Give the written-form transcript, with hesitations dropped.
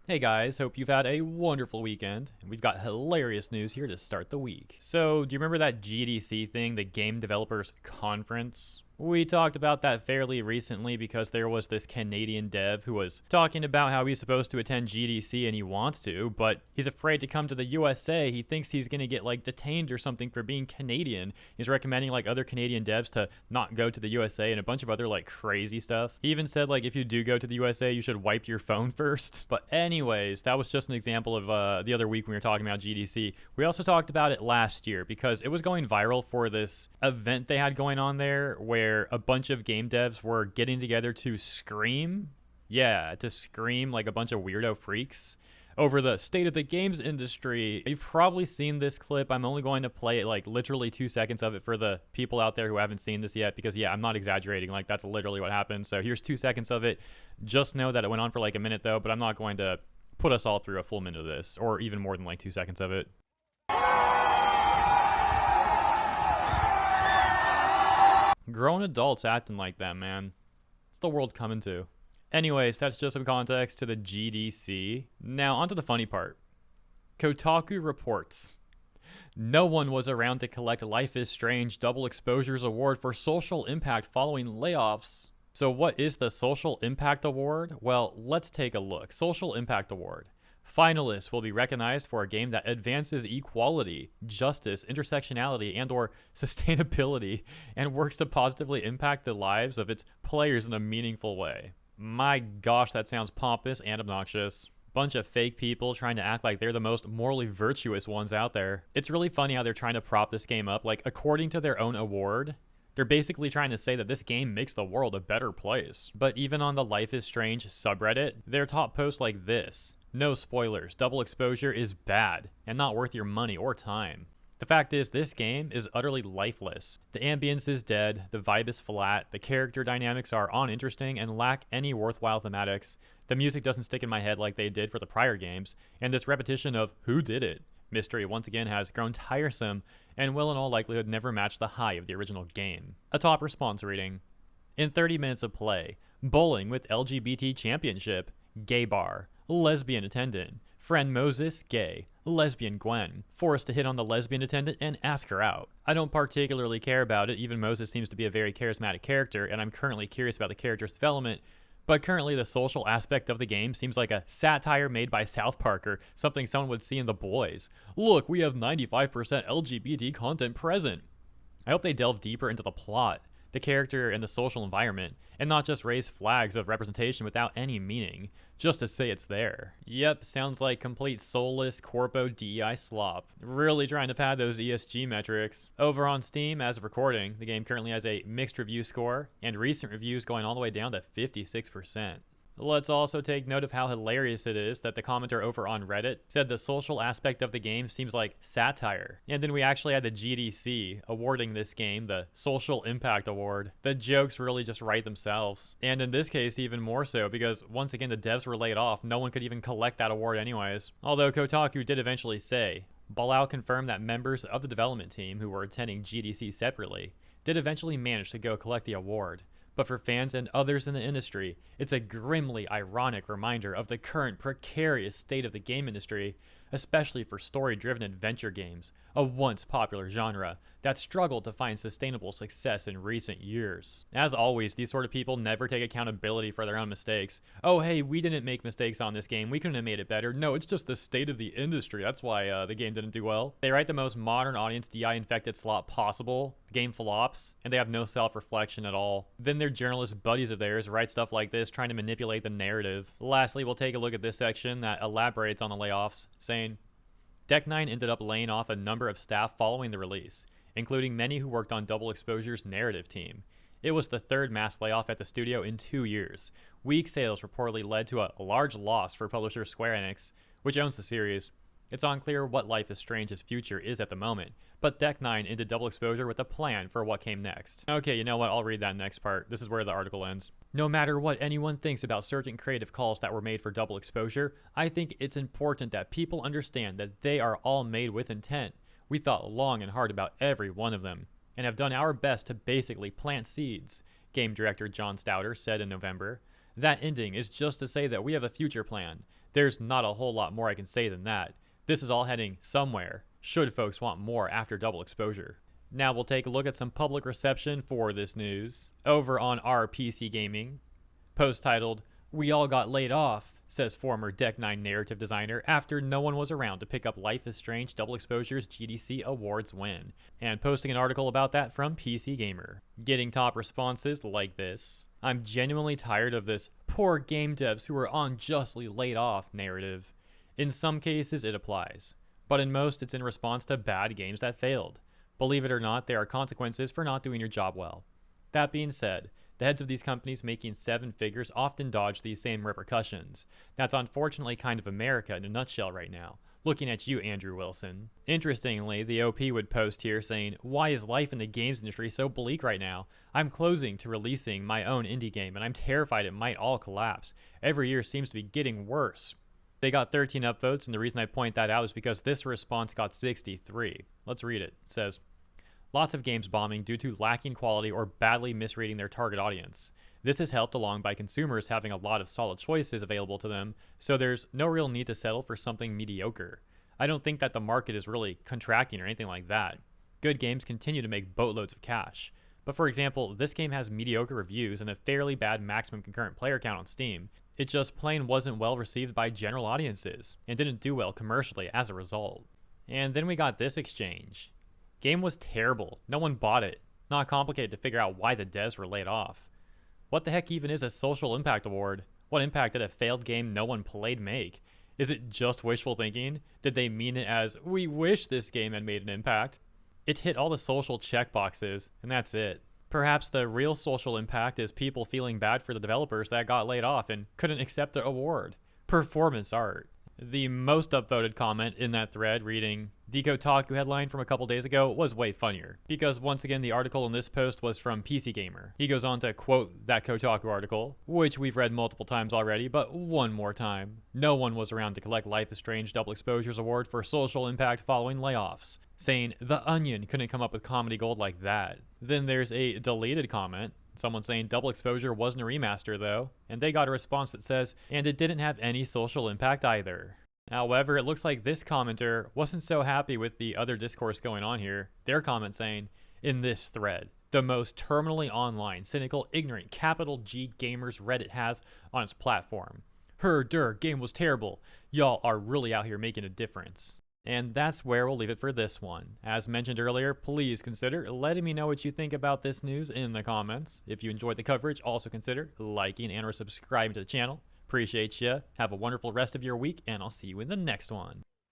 Hey guys, hope you've had a wonderful weekend. We've got hilarious news here to start the week. So, do you remember that GDC thing, the Game Developers Conference? We talked about that fairly recently because there was this Canadian dev who was talking about how he's supposed to attend GDC and he wants to, but he's afraid to come to the USA. He thinks he's going to get detained or something for being Canadian. He's recommending other Canadian devs to not go to the USA and a bunch of other crazy stuff. He even said if you do go to the USA, you should wipe your phone first. But anyways, that was just an example of the other week when we were talking about GDC. We also talked about it last year because it was going viral for this event they had going on there where a bunch of game devs were getting together to scream. Yeah, to scream like a bunch of weirdo freaks over the state of the games industry. You've probably seen this clip. I'm only going to play it literally 2 seconds of it for the people out there who haven't seen this yet because I'm not exaggerating. That's literally what happened. So here's 2 seconds of it. Just know that it went on for a minute though, but I'm not going to put us all through a full minute of this or even more than 2 seconds of it. Grown adults acting like that, man. It's the world coming to. Anyways, that's just some context to the GDC. Now, onto the funny part. Kotaku reports. No one was around to collect Life is Strange Double Exposure's award for social impact following layoffs. So what is the Social Impact Award? Well, let's take a look. Social Impact Award. Finalists will be recognized for a game that advances equality, justice, intersectionality, and/or sustainability and works to positively impact the lives of its players in a meaningful way. My gosh, that sounds pompous and obnoxious. Bunch of fake people trying to act like they're the most morally virtuous ones out there. It's really funny how they're trying to prop this game up. According to their own award, they're basically trying to say that this game makes the world a better place. But even on the Life is Strange subreddit, their top posts like this. No spoilers, Double Exposure is bad and not worth your money or time. The fact is, this game is utterly lifeless. The ambience is dead, the vibe is flat, the character dynamics are uninteresting and lack any worthwhile thematics, the music doesn't stick in my head like they did for the prior games, and this repetition of who did it mystery once again has grown tiresome and will in all likelihood never match the high of the original game. A top response reading. In 30 minutes of play, bowling with LGBT championship, gay bar, lesbian attendant, friend Moses, gay, lesbian Gwen, forced to hit on the lesbian attendant and ask her out. I don't particularly care about it, even Moses seems to be a very charismatic character, and I'm currently curious about the character's development, but currently the social aspect of the game seems like a satire made by South Park or something someone would see in The Boys. Look, we have 95% LGBT content present. I hope they delve deeper into the plot, the character, and the social environment, and not just raise flags of representation without any meaning, just to say it's there. Yep, sounds like complete soulless corpo DEI slop. Really trying to pad those ESG metrics. Over on Steam, as of recording, the game currently has a mixed review score, and recent reviews going all the way down to 56%. Let's also take note of how hilarious it is that the commenter over on Reddit said the social aspect of the game seems like satire. And then we actually had the GDC awarding this game the Social Impact Award. The jokes really just write themselves. And in this case, even more so, because once again, the devs were laid off. No one could even collect that award anyways. Although Kotaku did eventually say, Balau confirmed that members of the development team who were attending GDC separately did eventually manage to go collect the award. But for fans and others in the industry, it's a grimly ironic reminder of the current precarious state of the game industry, especially for story-driven adventure games, a once popular genre that struggled to find sustainable success in recent years. As always, these sort of people never take accountability for their own mistakes. Oh hey, we didn't make mistakes on this game, we couldn't have made it better. No, it's just the state of the industry, that's why the game didn't do well. They write the most modern audience DI-infected slop possible, the game flops, and they have no self-reflection at all. Then their journalist buddies of theirs write stuff like this, trying to manipulate the narrative. Lastly, we'll take a look at this section that elaborates on the layoffs, saying, Deck 9 ended up laying off a number of staff following the release, including many who worked on Double Exposure's narrative team. It was the third mass layoff at the studio in 2 years. Weak sales reportedly led to a large loss for publisher Square Enix, which owns the series. It's unclear what Life is Strange's future is at the moment, but Deck 9 ended Double Exposure with a plan for what came next. Okay, you know what, I'll read that next part. This is where the article ends. No matter what anyone thinks about certain creative calls that were made for Double Exposure, I think it's important that people understand that they are all made with intent. We thought long and hard about every one of them, and have done our best to basically plant seeds, game director John Stouter said in November. That ending is just to say that we have a future plan. There's not a whole lot more I can say than that. This is all heading somewhere, should folks want more after double exposure. Now we'll take a look at some public reception for this news. Over on our PC Gaming, post titled, "We all got laid off," says former Deck 9 narrative designer after no one was around to pick up Life is Strange Double Exposure's GDC Awards win, and posting an article about that from PC Gamer. Getting top responses like this: "I'm genuinely tired of this poor game devs who are unjustly laid off narrative. In some cases it applies, but in most it's in response to bad games that failed. Believe it or not, there are consequences for not doing your job well. That being said, the heads of these companies making seven figures often dodge these same repercussions. That's unfortunately kind of America in a nutshell right now. Looking at you, Andrew Wilson." Interestingly, the OP would post here saying, "Why is life in the games industry so bleak right now? I'm closing to releasing my own indie game, and I'm terrified it might all collapse. Every year seems to be getting worse." They got 13 upvotes, and the reason I point that out is because this response got 63. Let's read it. It says, "Lots of games bombing due to lacking quality or badly misreading their target audience. This is helped along by consumers having a lot of solid choices available to them, so there's no real need to settle for something mediocre. I don't think that the market is really contracting or anything like that. Good games continue to make boatloads of cash. But for example, this game has mediocre reviews and a fairly bad maximum concurrent player count on Steam. It just plain wasn't well received by general audiences, and didn't do well commercially as a result." And then we got this exchange. "Game was terrible. No one bought it. Not complicated to figure out why the devs were laid off. What the heck even is a social impact award? What impact did a failed game no one played make? Is it just wishful thinking? Did they mean it as, we wish this game had made an impact? It hit all the social checkboxes, and that's it. Perhaps the real social impact is people feeling bad for the developers that got laid off and couldn't accept the award. Performance art." The most upvoted comment in that thread reading, "The Kotaku headline from a couple days ago was way funnier," because once again the article in this post was from PC Gamer. He goes on to quote that Kotaku article, which we've read multiple times already, but one more time. "No one was around to collect Life is Strange Double Exposure's award for social impact following layoffs," saying The Onion couldn't come up with comedy gold like that. Then there's a deleted comment, someone saying Double Exposure wasn't a remaster though, and they got a response that says, "And it didn't have any social impact either." However, it looks like this commenter wasn't so happy with the other discourse going on here. Their comment saying, "In this thread, the most terminally online, cynical, ignorant, capital G gamers Reddit has on its platform. Game was terrible. Y'all are really out here making a difference." And that's where we'll leave it for this one. As mentioned earlier, please consider letting me know what you think about this news in the comments. If you enjoyed the coverage, also consider liking and or subscribing to the channel. Appreciate ya. Have a wonderful rest of your week, and I'll see you in the next one.